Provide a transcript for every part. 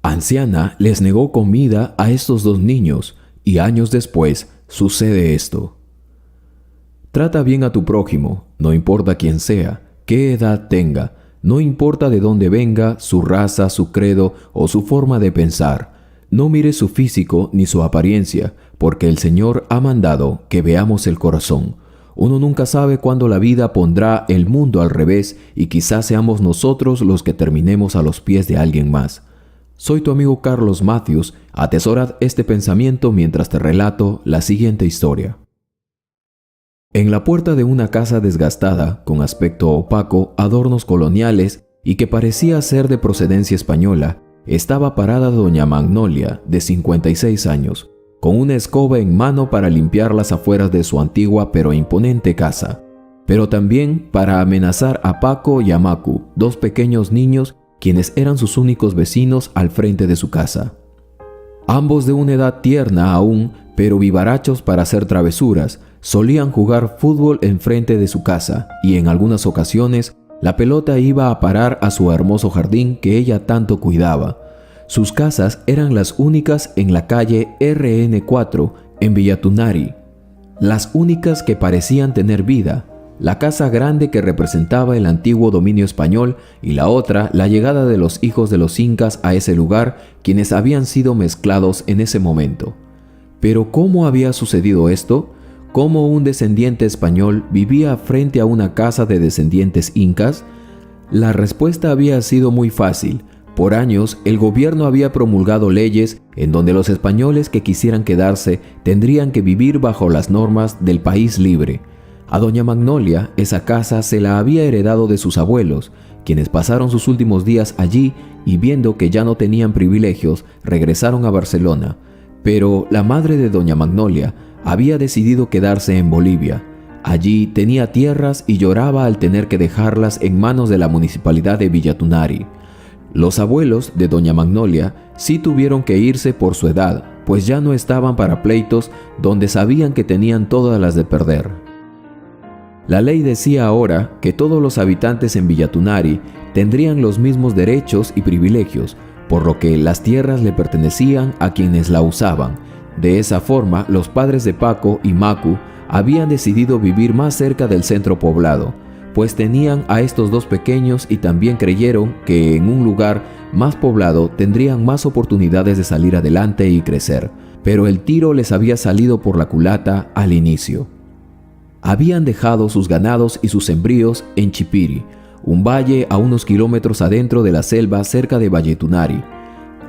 Anciana les negó comida a estos dos niños y años después sucede esto. Trata bien a tu prójimo, no importa quién sea, qué edad tenga, no importa de dónde venga, su raza, su credo o su forma de pensar. No mires su físico ni su apariencia, porque el Señor ha mandado que veamos el corazón. Uno nunca sabe cuándo la vida pondrá el mundo al revés y quizás seamos nosotros los que terminemos a los pies de alguien más. Soy tu amigo Carlos Matthews. Atesora este pensamiento mientras te relato la siguiente historia. En la puerta de una casa desgastada, con aspecto opaco, adornos coloniales y que parecía ser de procedencia española, estaba parada doña Magnolia, de 56 años, con una escoba en mano para limpiar las afueras de su antigua pero imponente casa, pero también para amenazar a Paco y a Macu, dos pequeños niños quienes eran sus únicos vecinos al frente de su casa. Ambos de una edad tierna aún, pero vivarachos para hacer travesuras, solían jugar fútbol enfrente de su casa y en algunas ocasiones la pelota iba a parar a su hermoso jardín que ella tanto cuidaba. Sus casas eran las únicas en la calle RN4 en Villatunari, las únicas que parecían tener vida. La casa grande que representaba el antiguo dominio español y la otra la llegada de los hijos de los incas a ese lugar, quienes habían sido mezclados en ese momento. Pero ¿cómo había sucedido esto? ¿Cómo un descendiente español vivía frente a una casa de descendientes incas? La respuesta había sido muy fácil. Por años, el gobierno había promulgado leyes en donde los españoles que quisieran quedarse tendrían que vivir bajo las normas del país libre. A doña Magnolia, esa casa se la había heredado de sus abuelos, quienes pasaron sus últimos días allí y viendo que ya no tenían privilegios, regresaron a Barcelona. Pero la madre de doña Magnolia había decidido quedarse en Bolivia. Allí tenía tierras y lloraba al tener que dejarlas en manos de la municipalidad de Villatunari. Los abuelos de doña Magnolia sí tuvieron que irse por su edad, pues ya no estaban para pleitos donde sabían que tenían todas las de perder. La ley decía ahora que todos los habitantes en Villatunari tendrían los mismos derechos y privilegios, por lo que las tierras le pertenecían a quienes la usaban. De esa forma, los padres de Paco y Macu habían decidido vivir más cerca del centro poblado, pues tenían a estos dos pequeños y también creyeron que en un lugar más poblado tendrían más oportunidades de salir adelante y crecer, pero el tiro les había salido por la culata al inicio. Habían dejado sus ganados y sus sembríos en Chipiri, un valle a unos kilómetros adentro de la selva cerca de Villatunari.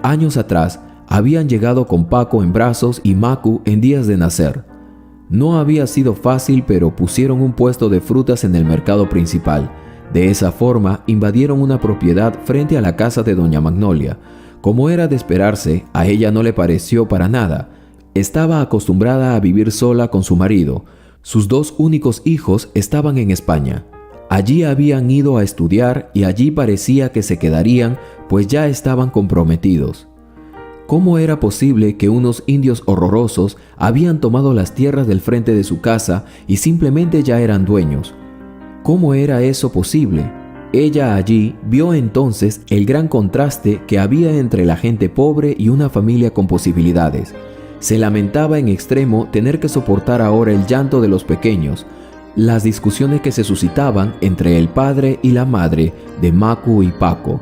Años atrás, habían llegado con Paco en brazos y Macu en días de nacer. No había sido fácil, pero pusieron un puesto de frutas en el mercado principal. De esa forma, invadieron una propiedad frente a la casa de doña Magnolia. Como era de esperarse, a ella no le pareció para nada. Estaba acostumbrada a vivir sola con su marido. Sus dos únicos hijos estaban en España. Allí habían ido a estudiar y allí parecía que se quedarían, pues ya estaban comprometidos. ¿Cómo era posible que unos indios horrorosos habían tomado las tierras del frente de su casa y simplemente ya eran dueños? ¿Cómo era eso posible? Ella allí vio entonces el gran contraste que había entre la gente pobre y una familia con posibilidades. Se lamentaba en extremo tener que soportar ahora el llanto de los pequeños, las discusiones que se suscitaban entre el padre y la madre de Macu y Paco.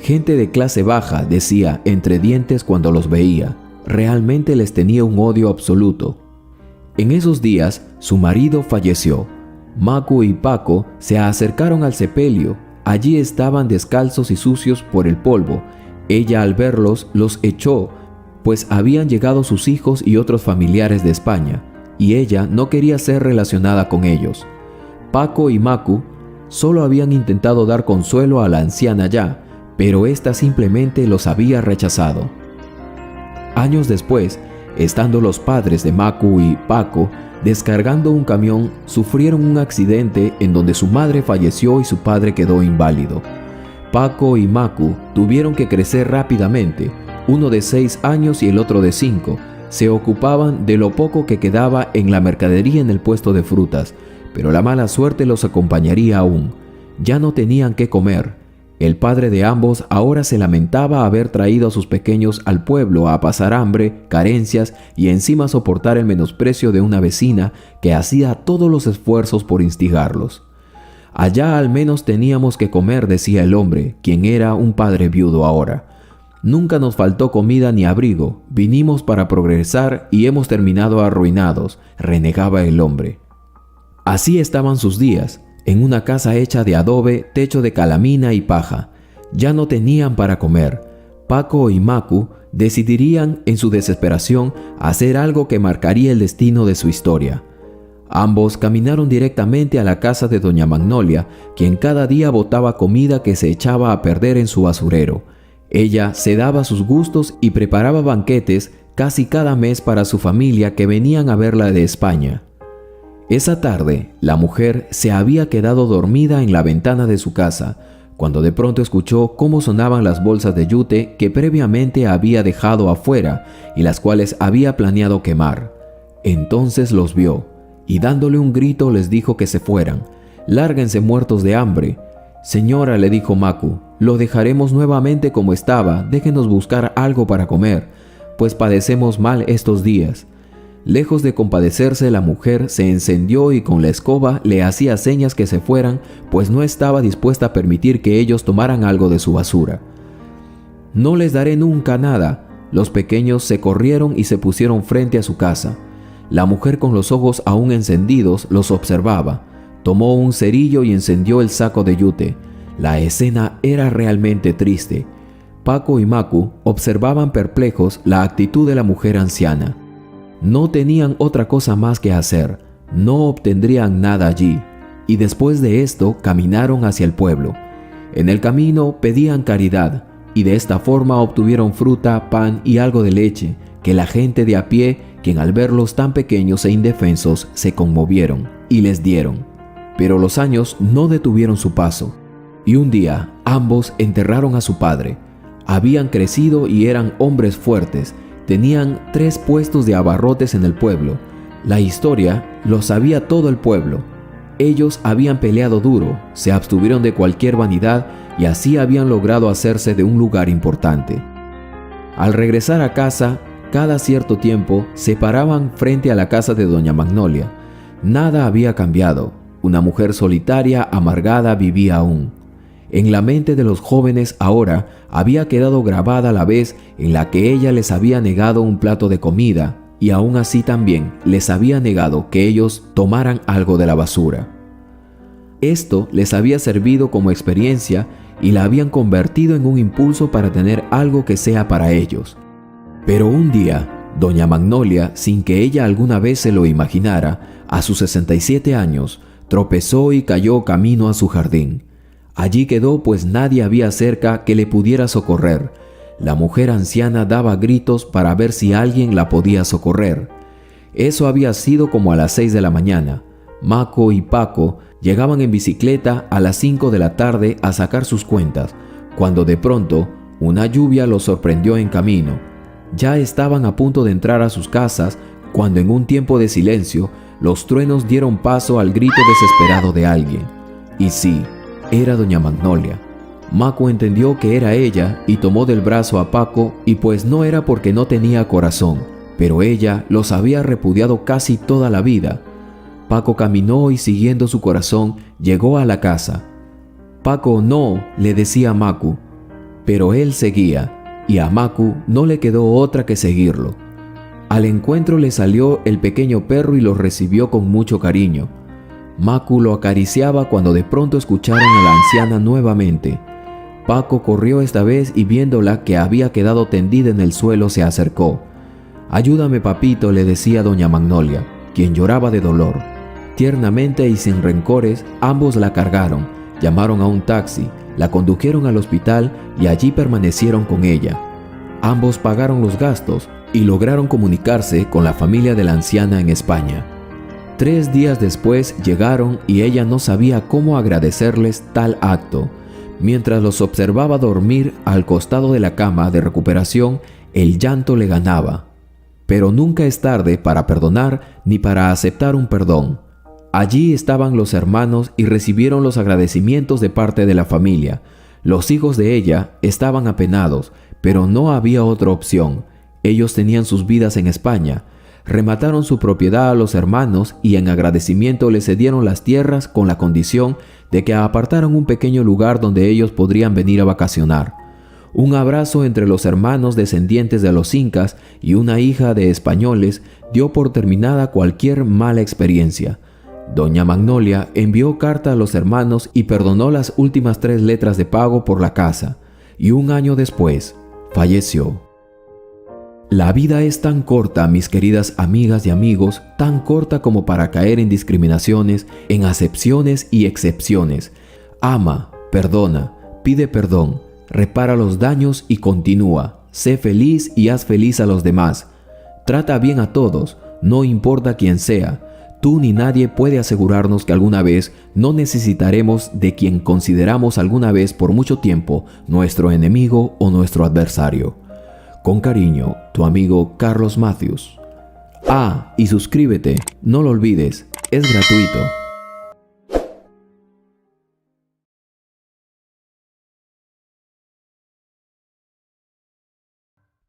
Gente de clase baja, decía entre dientes cuando los veía. Realmente les tenía un odio absoluto. En esos días, su marido falleció. Macu y Paco se acercaron al sepelio. Allí estaban descalzos y sucios por el polvo. Ella al verlos los echó, pues habían llegado sus hijos y otros familiares de España, y ella no quería ser relacionada con ellos. Paco y Macu solo habían intentado dar consuelo a la anciana ya, pero ésta simplemente los había rechazado. Años después, estando los padres de Macu y Paco descargando un camión, sufrieron un accidente en donde su madre falleció y su padre quedó inválido. Paco y Macu tuvieron que crecer rápidamente, uno de 6 años y el otro de 5. Se ocupaban de lo poco que quedaba en la mercadería en el puesto de frutas, pero la mala suerte los acompañaría aún. Ya no tenían qué comer. El padre de ambos ahora se lamentaba haber traído a sus pequeños al pueblo a pasar hambre, carencias y encima soportar el menosprecio de una vecina que hacía todos los esfuerzos por instigarlos. Allá al menos teníamos que comer, decía el hombre, quien era un padre viudo ahora. Nunca nos faltó comida ni abrigo, vinimos para progresar y hemos terminado arruinados, renegaba el hombre. Así estaban sus días, en una casa hecha de adobe, techo de calamina y paja. Ya no tenían para comer. Paco y Macu decidirían en su desesperación hacer algo que marcaría el destino de su historia. Ambos caminaron directamente a la casa de doña Magnolia, quien cada día botaba comida que se echaba a perder en su basurero. Ella se daba sus gustos y preparaba banquetes casi cada mes para su familia que venían a verla de España. Esa tarde, la mujer se había quedado dormida en la ventana de su casa, cuando de pronto escuchó cómo sonaban las bolsas de yute que previamente había dejado afuera y las cuales había planeado quemar. Entonces los vio, y dándole un grito les dijo que se fueran. «Lárguense muertos de hambre». «Señora», le dijo Macu, «lo dejaremos nuevamente como estaba, déjenos buscar algo para comer, pues padecemos mal estos días». Lejos de compadecerse, la mujer se encendió y con la escoba le hacía señas que se fueran, pues no estaba dispuesta a permitir que ellos tomaran algo de su basura. «No les daré nunca nada». Los pequeños se corrieron y se pusieron frente a su casa. La mujer, con los ojos aún encendidos, los observaba. Tomó un cerillo y encendió el saco de yute. La escena era realmente triste. Paco y Macu observaban perplejos la actitud de la mujer anciana. No tenían otra cosa más que hacer, no obtendrían nada allí, y después de esto caminaron hacia el pueblo. En el camino pedían caridad, y de esta forma obtuvieron fruta, pan y algo de leche, que la gente de a pie, quien al verlos tan pequeños e indefensos, se conmovieron y les dieron. Pero los años no detuvieron su paso, y un día ambos enterraron a su padre. Habían crecido y eran hombres fuertes. Tenían 3 puestos de abarrotes en el pueblo. La historia lo sabía todo el pueblo. Ellos habían peleado duro, se abstuvieron de cualquier vanidad y así habían logrado hacerse de un lugar importante. Al regresar a casa, cada cierto tiempo se paraban frente a la casa de doña Magnolia. Nada había cambiado. Una mujer solitaria, amargada, vivía aún. En la mente de los jóvenes ahora había quedado grabada la vez en la que ella les había negado un plato de comida y aún así también les había negado que ellos tomaran algo de la basura. Esto les había servido como experiencia y la habían convertido en un impulso para tener algo que sea para ellos. Pero un día, doña Magnolia, sin que ella alguna vez se lo imaginara, a sus 67 años, tropezó y cayó camino a su jardín. Allí quedó, pues nadie había cerca que le pudiera socorrer. La mujer anciana daba gritos para ver si alguien la podía socorrer. Eso había sido como a las 6 de la mañana. Maco y Paco llegaban en bicicleta a las 5 de la tarde a sacar sus cuentas, cuando de pronto una lluvia los sorprendió en camino. Ya estaban a punto de entrar a sus casas cuando en un tiempo de silencio los truenos dieron paso al grito desesperado de alguien. Y sí, era doña Magnolia. Macu entendió que era ella y tomó del brazo a Paco, y pues no era porque no tenía corazón, pero ella los había repudiado casi toda la vida. Paco caminó y siguiendo su corazón llegó a la casa. «Paco, no», le decía Macu, pero él seguía, y a Macu no le quedó otra que seguirlo. Al encuentro le salió el pequeño perro y lo recibió con mucho cariño. Macu lo acariciaba cuando de pronto escucharon a la anciana nuevamente. Paco corrió esta vez y viéndola que había quedado tendida en el suelo se acercó. «Ayúdame, papito», le decía doña Magnolia, quien lloraba de dolor. Tiernamente y sin rencores, ambos la cargaron, llamaron a un taxi, la condujeron al hospital y allí permanecieron con ella. Ambos pagaron los gastos y lograron comunicarse con la familia de la anciana en España. 3 días después llegaron y ella no sabía cómo agradecerles tal acto. Mientras los observaba dormir al costado de la cama de recuperación, el llanto le ganaba. Pero nunca es tarde para perdonar ni para aceptar un perdón. Allí estaban los hermanos y recibieron los agradecimientos de parte de la familia. Los hijos de ella estaban apenados, pero no había otra opción. Ellos tenían sus vidas en España. Remataron su propiedad a los hermanos y en agradecimiento les cedieron las tierras con la condición de que apartaran un pequeño lugar donde ellos podrían venir a vacacionar. Un abrazo entre los hermanos descendientes de los incas y una hija de españoles dio por terminada cualquier mala experiencia. Doña Magnolia envió carta a los hermanos y perdonó las últimas 3 letras de pago por la casa, y un año después falleció. La vida es tan corta, mis queridas amigas y amigos, tan corta como para caer en discriminaciones, en acepciones y excepciones. Ama, perdona, pide perdón, repara los daños y continúa. Sé feliz y haz feliz a los demás. Trata bien a todos, no importa quién sea. Tú ni nadie puede asegurarnos que alguna vez no necesitaremos de quien consideramos alguna vez por mucho tiempo nuestro enemigo o nuestro adversario. Con cariño, tu amigo Carlos Matthews. Y suscríbete, no lo olvides, es gratuito.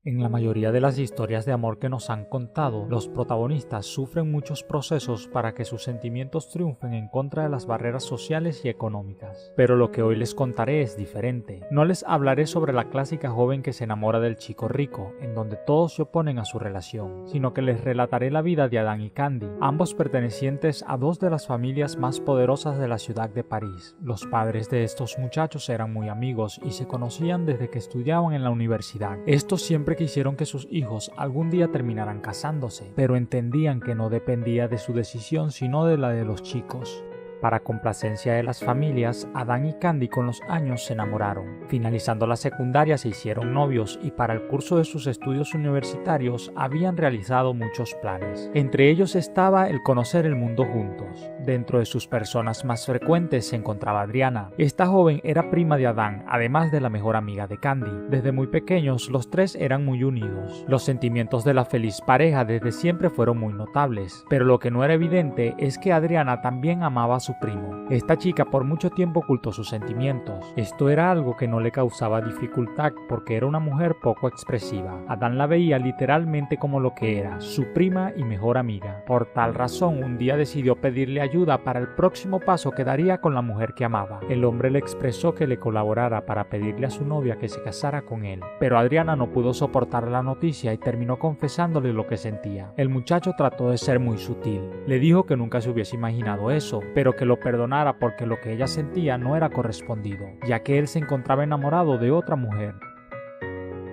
En la mayoría de las historias de amor que nos han contado, los protagonistas sufren muchos procesos para que sus sentimientos triunfen en contra de las barreras sociales y económicas. Pero lo que hoy les contaré es diferente. No les hablaré sobre la clásica joven que se enamora del chico rico, en donde todos se oponen a su relación, sino que les relataré la vida de Adán y Candy, ambos pertenecientes a 2 de las familias más poderosas de la ciudad de París. Los padres de estos muchachos eran muy amigos y se conocían desde que estudiaban en la universidad. Estos siempre quisieron que sus hijos algún día terminaran casándose, pero entendían que no dependía de su decisión sino de la de los chicos. Para complacencia de las familias, Adán y Candy con los años se enamoraron. Finalizando la secundaria se hicieron novios y para el curso de sus estudios universitarios habían realizado muchos planes. Entre ellos estaba el conocer el mundo juntos. Dentro de sus personas más frecuentes se encontraba Adriana. Esta joven era prima de Adán, además de la mejor amiga de Candy. Desde muy pequeños los 3 eran muy unidos. Los sentimientos de la feliz pareja desde siempre fueron muy notables, pero lo que no era evidente es que Adriana también amaba a su primo. Esta chica por mucho tiempo ocultó sus sentimientos. Esto era algo que no le causaba dificultad porque era una mujer poco expresiva. Adán la veía literalmente como lo que era, su prima y mejor amiga. Por tal razón, un día decidió pedirle ayuda para el próximo paso que daría con la mujer que amaba. El hombre le expresó que le colaborara para pedirle a su novia que se casara con él, pero Adriana no pudo soportar la noticia y terminó confesándole lo que sentía. El muchacho trató de ser muy sutil. Le dijo que nunca se hubiese imaginado eso, pero que lo perdonara porque lo que ella sentía no era correspondido, ya que él se encontraba enamorado de otra mujer.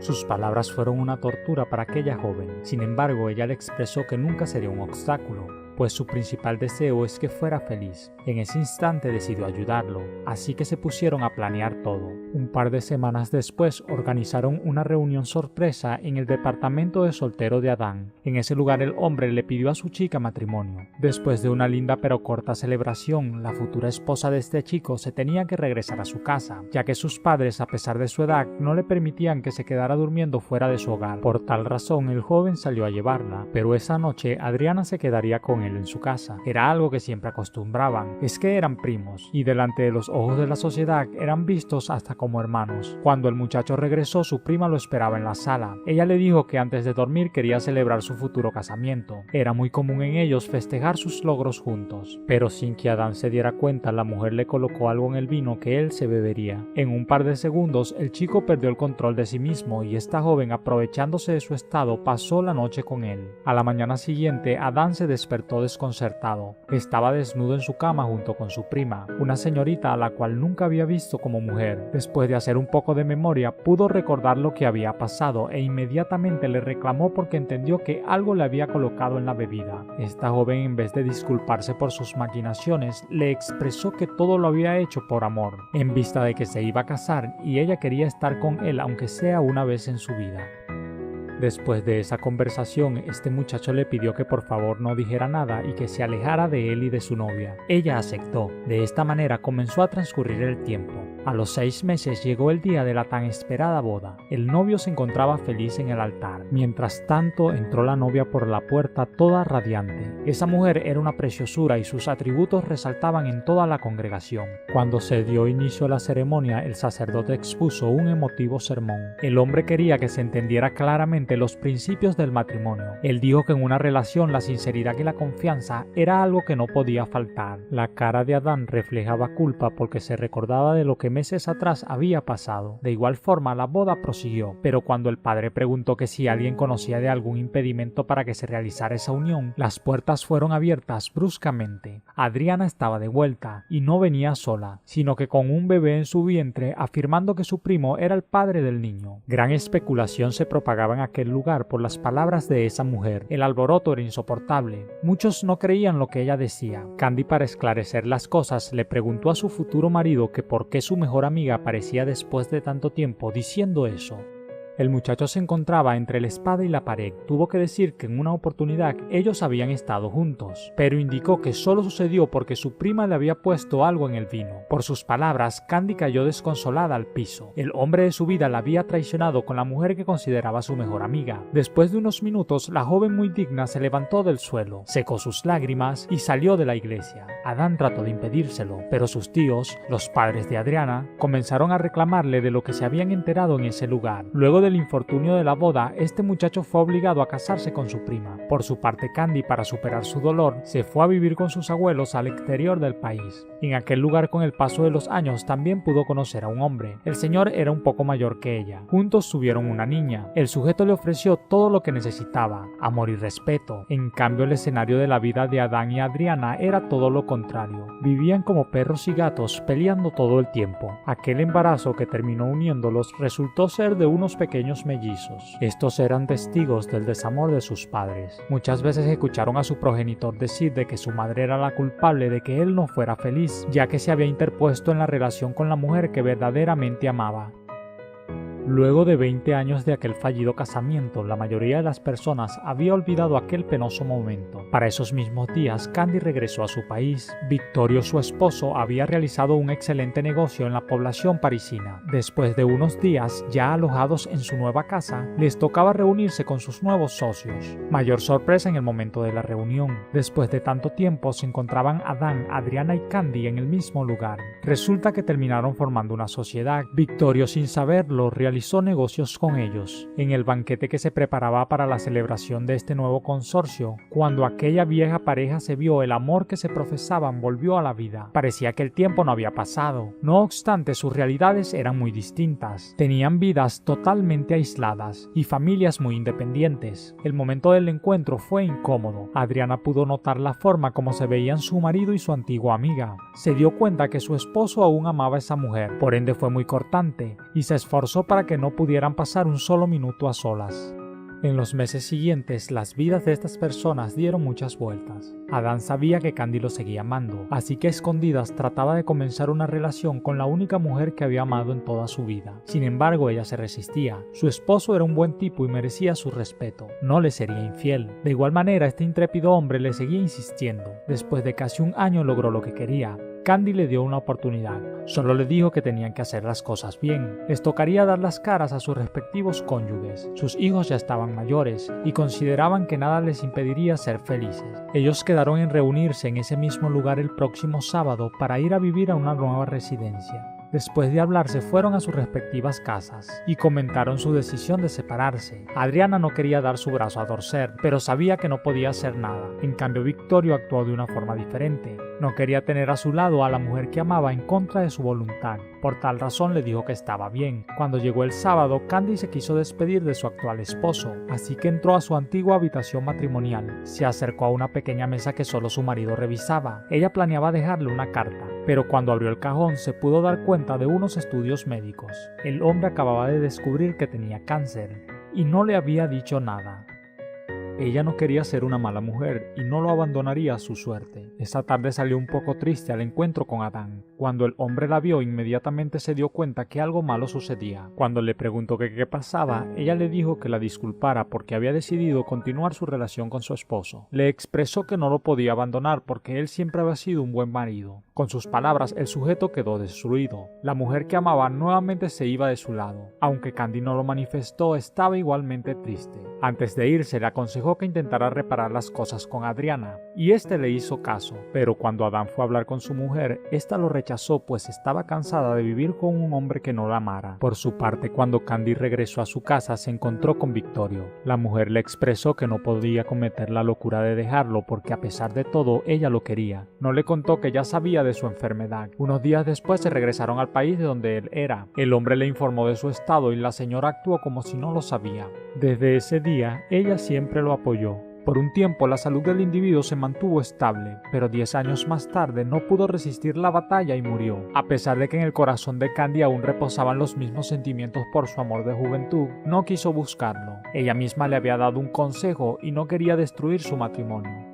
Sus palabras fueron una tortura para aquella joven. Sin embargo, ella le expresó que nunca sería un obstáculo, pues su principal deseo es que fuera feliz. En ese instante decidió ayudarlo, así que se pusieron a planear todo. Un par de semanas después organizaron una reunión sorpresa en el departamento de soltero de Adán. En ese lugar el hombre le pidió a su chica matrimonio. Después de una linda pero corta celebración, la futura esposa de este chico se tenía que regresar a su casa, ya que sus padres, a pesar de su edad, no le permitían que se quedara durmiendo fuera de su hogar. Por tal razón, el joven salió a llevarla, pero esa noche Adriana se quedaría con él en su casa. Era algo que siempre acostumbraban. Es que eran primos, y delante de los ojos de la sociedad eran vistos hasta como hermanos. Cuando el muchacho regresó, su prima lo esperaba en la sala. Ella le dijo que antes de dormir quería celebrar su futuro casamiento. Era muy común en ellos festejar sus logros juntos. Pero sin que Adán se diera cuenta, la mujer le colocó algo en el vino que él se bebería. En un par de segundos, el chico perdió el control de sí mismo y esta joven, aprovechándose de su estado, pasó la noche con él. A la mañana siguiente, Adán se despertó desconcertado. Estaba desnudo en su cama junto con su prima, una señorita a la cual nunca había visto como mujer. Después de hacer un poco de memoria, pudo recordar lo que había pasado e inmediatamente le reclamó porque entendió que algo le había colocado en la bebida. Esta joven, en vez de disculparse por sus maquinaciones, le expresó que todo lo había hecho por amor, en vista de que se iba a casar y ella quería estar con él aunque sea una vez en su vida. Después de esa conversación, este muchacho le pidió que por favor no dijera nada y que se alejara de él y de su novia. Ella aceptó. De esta manera comenzó a transcurrir el tiempo. A los 6 meses llegó el día de la tan esperada boda. El novio se encontraba feliz en el altar. Mientras tanto, entró la novia por la puerta toda radiante. Esa mujer era una preciosura y sus atributos resaltaban en toda la congregación. Cuando se dio inicio a la ceremonia, el sacerdote expuso un emotivo sermón. El hombre quería que se entendiera claramente los principios del matrimonio. Él dijo que en una relación la sinceridad y la confianza era algo que no podía faltar. La cara de Adán reflejaba culpa porque se recordaba de lo que meses atrás había pasado. De igual forma, la boda prosiguió, pero cuando el padre preguntó que si alguien conocía de algún impedimento para que se realizara esa unión, las puertas fueron abiertas bruscamente. Adriana estaba de vuelta y no venía sola, sino que con un bebé en su vientre, afirmando que su primo era el padre del niño. Gran especulación se propagaba en aquel lugar por las palabras de esa mujer. El alboroto era insoportable. Muchos no creían lo que ella decía. Candy, para esclarecer las cosas, le preguntó a su futuro marido que por qué su mejor amiga aparecía después de tanto tiempo diciendo eso. El muchacho se encontraba entre la espada y la pared. Tuvo que decir que en una oportunidad ellos habían estado juntos, pero indicó que solo sucedió porque su prima le había puesto algo en el vino. Por sus palabras, Candy cayó desconsolada al piso. El hombre de su vida la había traicionado con la mujer que consideraba su mejor amiga. Después de unos minutos, la joven muy digna se levantó del suelo, secó sus lágrimas y salió de la iglesia. Adán trató de impedírselo, pero sus tíos, los padres de Adriana, comenzaron a reclamarle de lo que se habían enterado en ese lugar. Luego del infortunio de la boda, este muchacho fue obligado a casarse con su prima. Por su parte, Candy, para superar su dolor, se fue a vivir con sus abuelos al exterior del país. En aquel lugar, con el paso de los años, también pudo conocer a un hombre. El señor era un poco mayor que ella. Juntos tuvieron una niña. El sujeto le ofreció todo lo que necesitaba, amor y respeto. En cambio, el escenario de la vida de Adán y Adriana era todo lo contrario. Vivían como perros y gatos, peleando todo el tiempo. Aquel embarazo que terminó uniéndolos resultó ser de unos pequeños mellizos. Estos eran testigos del desamor de sus padres. Muchas veces escucharon a su progenitor decir de que su madre era la culpable de que él no fuera feliz, ya que se había interpuesto en la relación con la mujer que verdaderamente amaba. Luego de 20 años de aquel fallido casamiento, la mayoría de las personas había olvidado aquel penoso momento. Para esos mismos días, Candy regresó a su país. Victorio, su esposo, había realizado un excelente negocio en la población parisina. Después de unos días, ya alojados en su nueva casa, les tocaba reunirse con sus nuevos socios. Mayor sorpresa en el momento de la reunión. Después de tanto tiempo, se encontraban Adán, Adriana y Candy en el mismo lugar. Resulta que terminaron formando una sociedad. Victorio, sin saberlo, realizó negocios con ellos. En el banquete que se preparaba para la celebración de este nuevo consorcio, cuando aquella vieja pareja se vio, el amor que se profesaban volvió a la vida. Parecía que el tiempo no había pasado. No obstante, sus realidades eran muy distintas. Tenían vidas totalmente aisladas y familias muy independientes. El momento del encuentro fue incómodo. Adriana pudo notar la forma como se veían su marido y su antigua amiga. Se dio cuenta que su esposo aún amaba a esa mujer, por ende fue muy cortante y se esforzó para que no pudieran pasar un solo minuto a solas. En los meses siguientes, las vidas de estas personas dieron muchas vueltas. Adán sabía que Candy lo seguía amando, así que a escondidas trataba de comenzar una relación con la única mujer que había amado en toda su vida. Sin embargo, ella se resistía. Su esposo era un buen tipo y merecía su respeto. No le sería infiel. De igual manera, este intrépido hombre le seguía insistiendo. Después de casi un año logró lo que quería. Candy le dio una oportunidad. Solo le dijo que tenían que hacer las cosas bien. Les tocaría dar las caras a sus respectivos cónyuges. Sus hijos ya estaban mayores y consideraban que nada les impediría ser felices. Ellos quedaron en reunirse en ese mismo lugar el próximo sábado para ir a vivir a una nueva residencia. Después de hablar, se fueron a sus respectivas casas y comentaron su decisión de separarse. Adriana no quería dar su brazo a torcer, pero sabía que no podía hacer nada. En cambio, Victorio actuó de una forma diferente. No quería tener a su lado a la mujer que amaba en contra de su voluntad. Por tal razón le dijo que estaba bien. Cuando llegó el sábado, Candy se quiso despedir de su actual esposo, así que entró a su antigua habitación matrimonial. Se acercó a una pequeña mesa que solo su marido revisaba. Ella planeaba dejarle una carta, pero cuando abrió el cajón se pudo dar cuenta de unos estudios médicos. El hombre acababa de descubrir que tenía cáncer y no le había dicho nada. Ella no quería ser una mala mujer y no lo abandonaría a su suerte. Esa tarde salió un poco triste al encuentro con Adán. Cuando el hombre la vio, inmediatamente se dio cuenta que algo malo sucedía. Cuando le preguntó qué pasaba, ella le dijo que la disculpara porque había decidido continuar su relación con su esposo. Le expresó que no lo podía abandonar porque él siempre había sido un buen marido. Con sus palabras, el sujeto quedó destruido. La mujer que amaba nuevamente se iba de su lado. Aunque Candy no lo manifestó, estaba igualmente triste. Antes de irse, le aconsejó que intentara reparar las cosas con Adriana, y este le hizo caso. Pero cuando Adán fue a hablar con su mujer, esta lo rechazó pues estaba cansada de vivir con un hombre que no la amara. Por su parte, cuando Candy regresó a su casa, se encontró con Victorio. La mujer le expresó que no podía cometer la locura de dejarlo porque a pesar de todo, ella lo quería. No le contó que ya sabía de su enfermedad. Unos días después se regresaron al país de donde él era. El hombre le informó de su estado y la señora actuó como si no lo sabía. Desde ese día, ella siempre lo apoyó. Por un tiempo la salud del individuo se mantuvo estable, pero 10 años más tarde no pudo resistir la batalla y murió. A pesar de que en el corazón de Candy aún reposaban los mismos sentimientos por su amor de juventud, no quiso buscarlo. Ella misma le había dado un consejo y no quería destruir su matrimonio.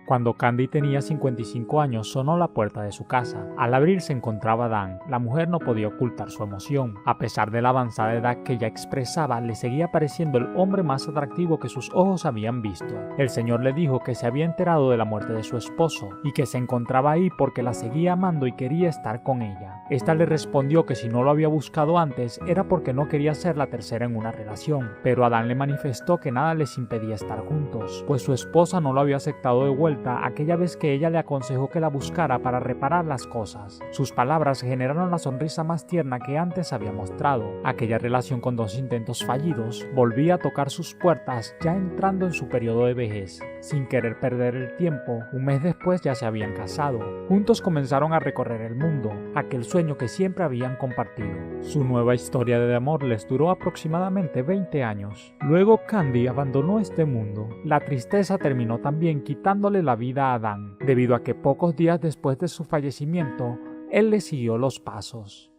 Cuando Candy tenía 55 años, sonó la puerta de su casa. Al abrir se encontraba Dan. La mujer no podía ocultar su emoción. A pesar de la avanzada edad que ella expresaba, le seguía pareciendo el hombre más atractivo que sus ojos habían visto. El señor le dijo que se había enterado de la muerte de su esposo y que se encontraba ahí porque la seguía amando y quería estar con ella. Esta le respondió que si no lo había buscado antes era porque no quería ser la tercera en una relación, pero Adán le manifestó que nada les impedía estar juntos, pues su esposa no lo había aceptado de vuelta aquella vez que ella le aconsejó que la buscara para reparar las cosas. Sus palabras generaron la sonrisa más tierna que antes había mostrado. Aquella relación con 2 intentos fallidos volvía a tocar sus puertas ya entrando en su periodo de vejez. Sin querer perder el tiempo, un mes después ya se habían casado. Juntos comenzaron a recorrer el mundo, aquel sueño que siempre habían compartido. Su nueva historia de amor les duró aproximadamente 20 años. Luego Candy abandonó este mundo. La tristeza terminó también quitándole la vida a Adán, debido a que pocos días después de su fallecimiento, él le siguió los pasos.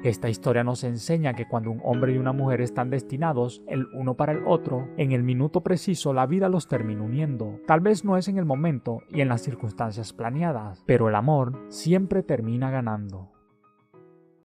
Esta historia nos enseña que cuando un hombre y una mujer están destinados el uno para el otro, en el minuto preciso la vida los termina uniendo. Tal vez no es en el momento y en las circunstancias planeadas, pero el amor siempre termina ganando.